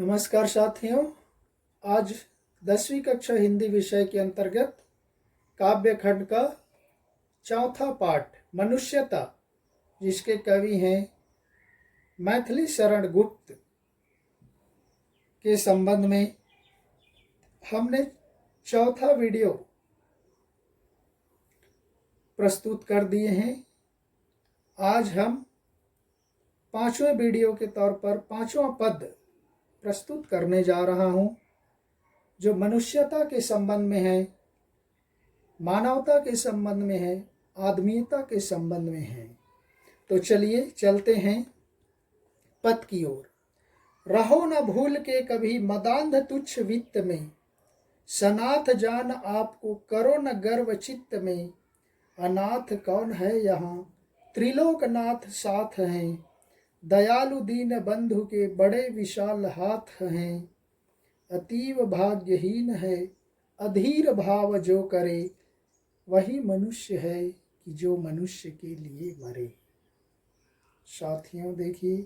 नमस्कार साथियों। आज 10वीं कक्षा हिंदी विषय के अंतर्गत काव्य खंड का चौथा पाठ मनुष्यता, जिसके कवि हैं मैथिली शरण गुप्त, के संबंध में हमने चौथा वीडियो प्रस्तुत कर दिए हैं। आज हम पांचवें वीडियो के तौर पर पांचवा पद प्रस्तुत करने जा रहा हूं, जो मनुष्यता के संबंध में है, मानवता के संबंध में है, आदमीयता के संबंध में है। तो चलिए चलते हैं पद की ओर। रहो न भूल के कभी मदांध तुच्छ वित्त में, सनाथ जान आपको करो न गर्व चित्त में। अनाथ कौन है यहाँ, त्रिलोकनाथ साथ हैं, दयालु दीन बंधु के बड़े विशाल हाथ हैं। अतीव भाग्यहीन है अधीर भाव जो करे, वही मनुष्य है कि जो मनुष्य के लिए मरे। साथियों देखिए,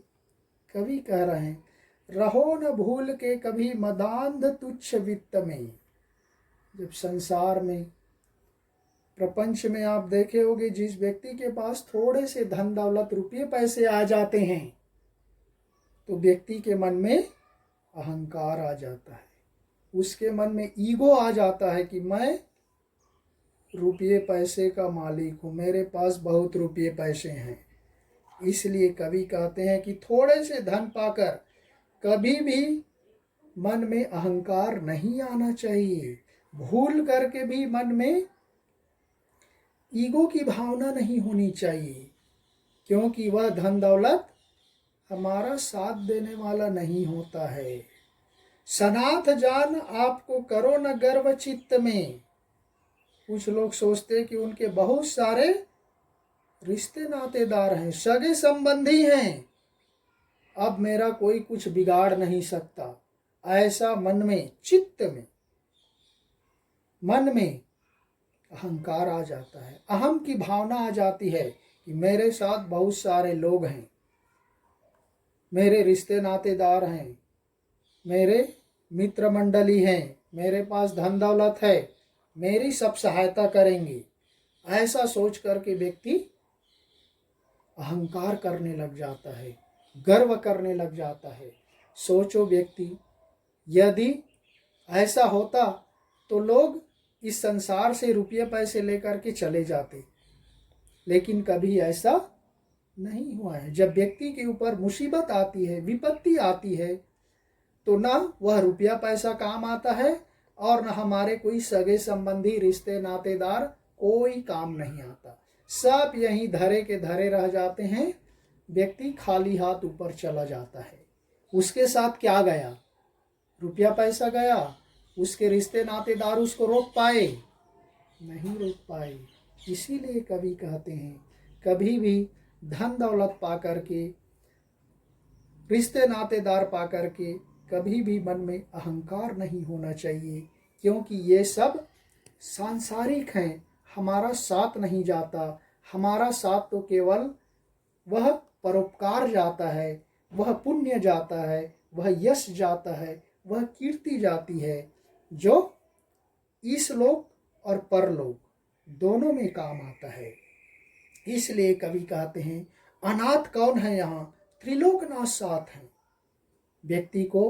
कवि कह रहे हैं रहो न भूल के कभी मदांध तुच्छ वित्त में। जब संसार में, प्रपंच में आप देखे होंगे, जिस व्यक्ति के पास थोड़े से धन दौलत रुपये पैसे आ जाते हैं तो व्यक्ति के मन में अहंकार आ जाता है, उसके मन में ईगो आ जाता है कि मैं रुपये पैसे का मालिक हूँ, मेरे पास बहुत रुपये पैसे हैं। इसलिए कवि कहते हैं कि थोड़े से धन पाकर कभी भी मन में अहंकार नहीं आना चाहिए। भूल करके भी मन में ईगो की भावना नहीं होनी चाहिए, क्योंकि वह धन दौलत हमारा साथ देने वाला नहीं होता है। सनाथ जान आपको करो न गर्व चित्त में। कुछ लोग सोचते कि उनके बहुत सारे रिश्ते नातेदार हैं, सगे संबंधी हैं, अब मेरा कोई कुछ बिगाड़ नहीं सकता। ऐसा मन में, चित्त में, मन में अहंकार आ जाता है, अहम की भावना आ जाती है कि मेरे साथ बहुत सारे लोग हैं, मेरे रिश्ते नातेदार हैं, मेरे मित्र मंडली हैं, मेरे पास धन दौलत है, मेरी सब सहायता करेंगे। ऐसा सोच करके व्यक्ति अहंकार करने लग जाता है, गर्व करने लग जाता है। सोचो व्यक्ति, यदि ऐसा होता तो लोग इस संसार से रुपये पैसे लेकर के चले जाते, लेकिन कभी ऐसा नहीं हुआ है। जब व्यक्ति के ऊपर मुसीबत आती है, विपत्ति आती है, तो ना वह रुपया पैसा काम आता है और न हमारे कोई सगे संबंधी रिश्ते नातेदार कोई काम नहीं आता। सब यहीं धरे के धरे रह जाते हैं, व्यक्ति खाली हाथ ऊपर चला जाता है। उसके साथ क्या गया? रुपया पैसा गया, उसके रिश्ते नातेदार उसको रोक पाए? नहीं रोक पाए। इसीलिए कवि कहते हैं कभी भी धन दौलत पा करके, रिश्ते नातेदार पा करके कभी भी मन में अहंकार नहीं होना चाहिए, क्योंकि ये सब सांसारिक हैं, हमारा साथ नहीं जाता। हमारा साथ तो केवल वह परोपकार जाता है, वह पुण्य जाता है, वह यश जाता है, वह कीर्ति जाती है, जो इस लोक और परलोक दोनों में काम आता है। इसलिए कवि कहते हैं अनाथ कौन है यहाँ, त्रिलोकनाथ साथ हैं। व्यक्ति को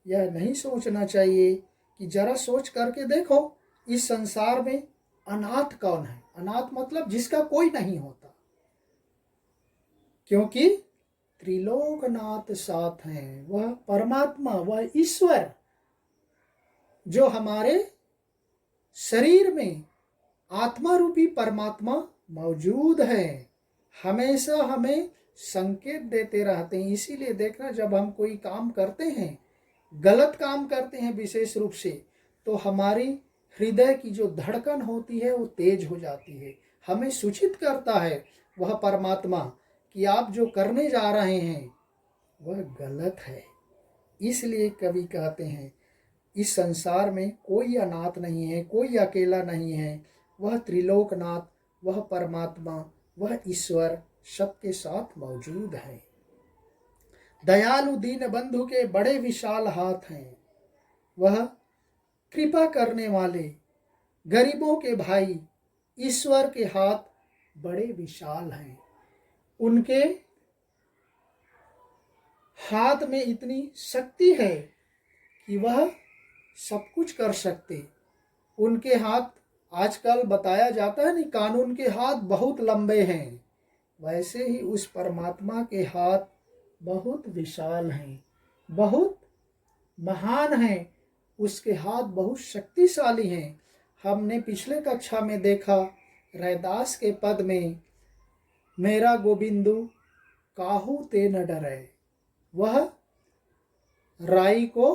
यह नहीं सोचना चाहिए कि जरा सोच करके देखो, इस संसार में अनाथ कौन है। अनाथ मतलब जिसका कोई नहीं होता, क्योंकि त्रिलोकनाथ साथ हैं। वह परमात्मा, वह ईश्वर जो हमारे शरीर में आत्मा रूपी परमात्मा मौजूद है, हमेशा हमें संकेत देते रहते हैं। इसीलिए देखना, जब हम कोई काम करते हैं, गलत काम करते हैं विशेष रूप से, तो हमारी हृदय की जो धड़कन होती है वो तेज हो जाती है। हमें सूचित करता है वह परमात्मा कि आप जो करने जा रहे हैं वह गलत है। इसलिए कवि कहते हैं इस संसार में कोई अनाथ नहीं है, कोई अकेला नहीं है। वह त्रिलोकनाथ, वह परमात्मा, वह ईश्वर सबके साथ मौजूद है। दयालु दीन बंधु के बड़े विशाल हाथ हैं। वह कृपा करने वाले गरीबों के भाई ईश्वर के हाथ बड़े विशाल हैं। उनके हाथ में इतनी शक्ति है कि वह सब कुछ कर सकते। उनके हाथ, आजकल बताया जाता है नहीं, कानून के हाथ बहुत लंबे हैं, वैसे ही उस परमात्मा के हाथ बहुत विशाल हैं, बहुत महान हैं। उसके हाथ बहुत शक्तिशाली हैं। हमने पिछले कक्षा में देखा रैदास के पद में, मेरा गोविंदु काहू ते न डरे। वह राई को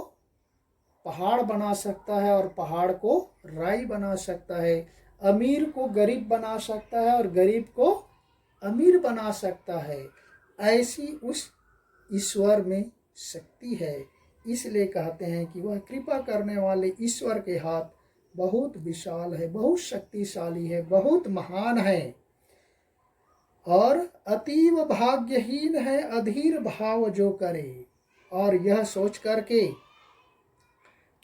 पहाड़ बना सकता है और पहाड़ को राई बना सकता है। अमीर को गरीब बना सकता है और गरीब को अमीर बना सकता है। ऐसी उस ईश्वर में शक्ति है। इसलिए कहते हैं कि वह कृपा करने वाले ईश्वर के हाथ बहुत विशाल है, बहुत शक्तिशाली है, बहुत महान है। और अतीव भाग्यहीन है अधीर भाव जो करे। और यह सोच करके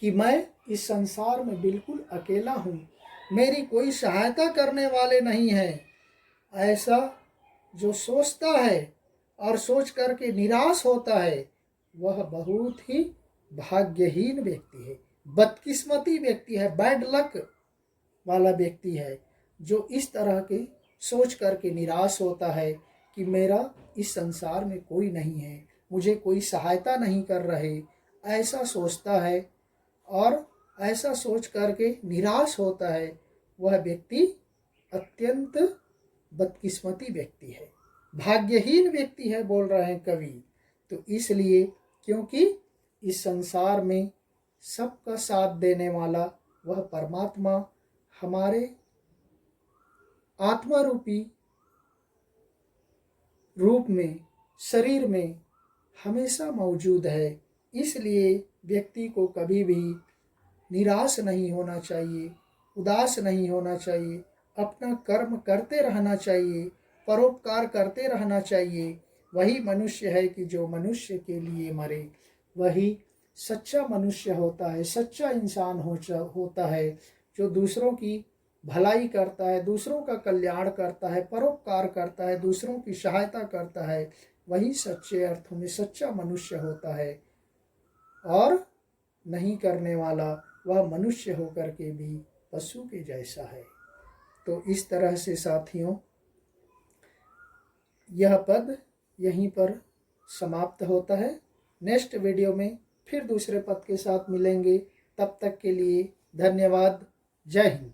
कि मैं इस संसार में बिल्कुल अकेला हूँ, मेरी कोई सहायता करने वाले नहीं है, ऐसा जो सोचता है और सोच करके निराश होता है, वह बहुत ही भाग्यहीन व्यक्ति है, बदकिस्मती व्यक्ति है, बैड लक वाला व्यक्ति है, जो इस तरह के सोच करके निराश होता है कि मेरा इस संसार में कोई नहीं है, मुझे कोई सहायता नहीं कर रहे, ऐसा सोचता है। और ऐसा सोच करके निराश होता है, वह व्यक्ति अत्यंत बदकिस्मती व्यक्ति है, भाग्यहीन व्यक्ति है, बोल रहे हैं कवि। तो इसलिए, क्योंकि इस संसार में सबका साथ देने वाला वह परमात्मा हमारे आत्मा रूपी रूप में, शरीर में हमेशा मौजूद है। इसलिए व्यक्ति को कभी भी निराश नहीं होना चाहिए, उदास नहीं होना चाहिए, अपना कर्म करते रहना चाहिए, परोपकार करते रहना चाहिए। वही मनुष्य है कि जो मनुष्य के लिए मरे, वही सच्चा मनुष्य होता है, सच्चा इंसान होता है, जो दूसरों की भलाई करता है, दूसरों का कल्याण करता है, परोपकार करता है, दूसरों की सहायता करता है, वही सच्चे अर्थों में सच्चा मनुष्य होता है। और नहीं करने वाला वह मनुष्य होकर के भी पशु के जैसा है। तो इस तरह से साथियों, यह पद यहीं पर समाप्त होता है। नेक्स्ट वीडियो में फिर दूसरे पद के साथ मिलेंगे। तब तक के लिए धन्यवाद। जय हिंद।